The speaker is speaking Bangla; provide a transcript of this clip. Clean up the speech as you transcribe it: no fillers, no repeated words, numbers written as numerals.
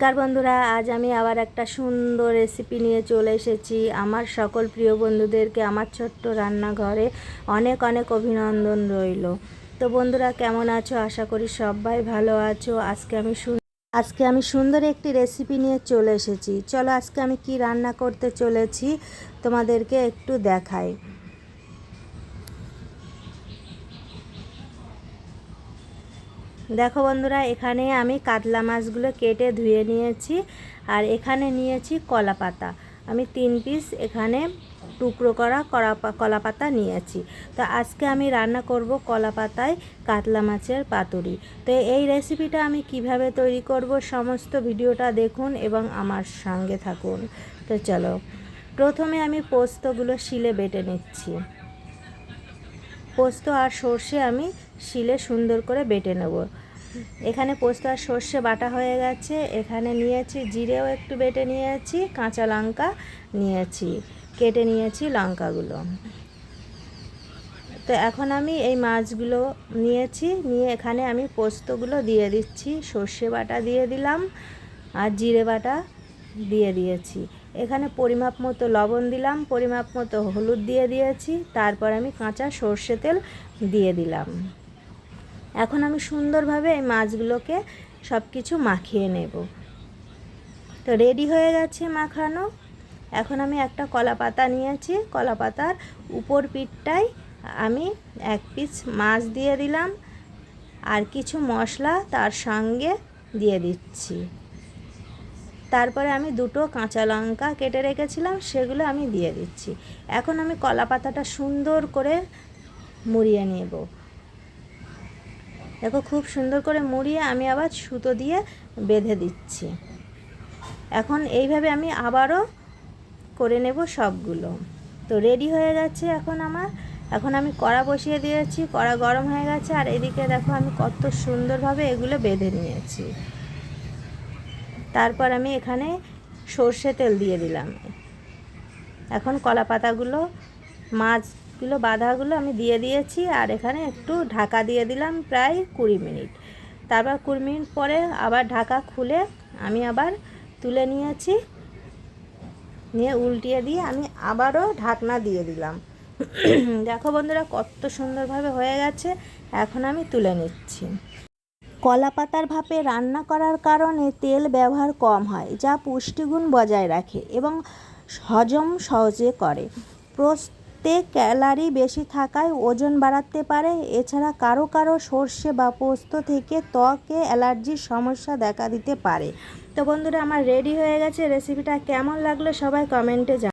নমস্কার বন্ধুরা, আজ আমি আবার একটা সুন্দর রেসিপি নিয়ে চলে এসেছি। আমার সকল প্রিয় বন্ধুদেরকে আমার ছোট্ট রান্নাঘরে অনেক অনেক অভিনন্দন রইল। তো বন্ধুরা, কেমন আছো? আশা করি সবাই ভালো আছো। আজকে আমি সুন্দর একটি রেসিপি নিয়ে চলে এসেছি। চলো আজকে আমি কি রান্না করতে চলেছি তোমাদেরকে একটু দেখাই। দেখো বন্ধুরা, এখানে আমি কাতলা মাছগুলো কেটে ধুয়ে নিয়েছি। আর এখানে নিয়েছি কলা পাতা। আমি 3 পিস এখানে টুকরো করা কলা পাতা নিয়েছি। তো আজকে আমি রান্না করব কলা পাতায় কাতলা মাছের পাতুরি। তো এই রেসিপিটা আমি কিভাবে তৈরি করব সমস্ত ভিডিওটা দেখুন এবং আমার সঙ্গে থাকুন। তো চলো, প্রথমে আমি পোস্তগুলো শিলে বেটে নিচ্ছি। পোস্ত আর সর্ষে আমি শিলে সুন্দর করে বেটে নেব। এখানে পোস্ত আর সর্ষে বাটা হয়ে গেছে। এখানে নিয়েছি জিরেও একটু বেটে নিয়েছি, কাঁচা লঙ্কা নিয়েছি, কেটে নিয়েছি লঙ্কাগুলো। তো এখন আমি এই মাছগুলো নিয়ে এখানে আমি পোস্তগুলো দিয়ে দিচ্ছি। সর্ষে বাটা দিয়ে দিলাম আর জিরে বাটা দিয়ে দিয়েছি। এখানে পরিমাপ মতো লবণ দিলাম, পরিমাপ মতো হলুদ দিয়ে দিয়েছি। তারপর আমি কাঁচা সর্ষে তেল দিয়ে দিলাম। এখন আমি সুন্দরভাবে এই মাছগুলোকে সব কিছু মাখিয়ে নেব। তো রেডি হয়ে গেছে মাখানো। এখন আমি একটা কলা পাতা নিয়েছি। কলা পাতার উপর পিঠটায় আমি 1 পিস মাছ দিয়ে দিলাম আর কিছু মশলা তার সঙ্গে দিয়ে দিচ্ছি। তারপরে আমি 2টো কাঁচা লঙ্কা কেটে রেখেছিলাম, সেগুলো আমি দিয়ে দিচ্ছি। এখন আমি কলা পাতাটা সুন্দর করে মুড়িয়ে নেব। দেখো, খুব সুন্দর করে মুড়িয়ে আমি আবার সুতো দিয়ে বেঁধে দিচ্ছি। এখন এইভাবে আমি আবারও করে নেব সবগুলো। তো রেডি হয়ে গেছে এখন আমি কড়া বসিয়ে দিয়েছি। কড়া গরম হয়ে গেছে আর এদিকে দেখো আমি কত সুন্দরভাবে এগুলো বেঁধে নিয়েছি। তারপর আমি এখানে সর্ষে তেল দিয়ে দিলাম। এখন কলা পাতাগুলো, মাছগুলো বাঁধাগুলো আমি দিয়ে দিয়েছি আর এখানে একটু ঢাকা দিয়ে দিলাম প্রায় 20 মিনিট। তারপর 20 মিনিট পরে আবার ঢাকা খুলে আমি আবার তুলে নিয়েছি। নিয়ে উল্টিয়ে দিয়ে আমি আবারও ঢাকনা দিয়ে দিলাম। দেখো বন্ধুরা, কত সুন্দরভাবে হয়ে গেছে। এখন আমি তুলে নিচ্ছি। কলা পাতার ভাপে রান্না করার কারণে তেল ব্যবহার কম হয়, যা পুষ্টিগুণ বজায় রাখে এবং হজম সহজে করে। পোস্তে ক্যালারি বেশি থাকায় ওজন বাড়াতে পারে। এছাড়া কারো কারো সর্ষে বা পোস্ত থেকে ত্বকে অ্যালার্জির সমস্যা দেখা দিতে পারে। তো বন্ধুরা, আমার রেডি হয়ে গেছে। রেসিপিটা কেমন লাগলো সবাই কমেন্টে জানান।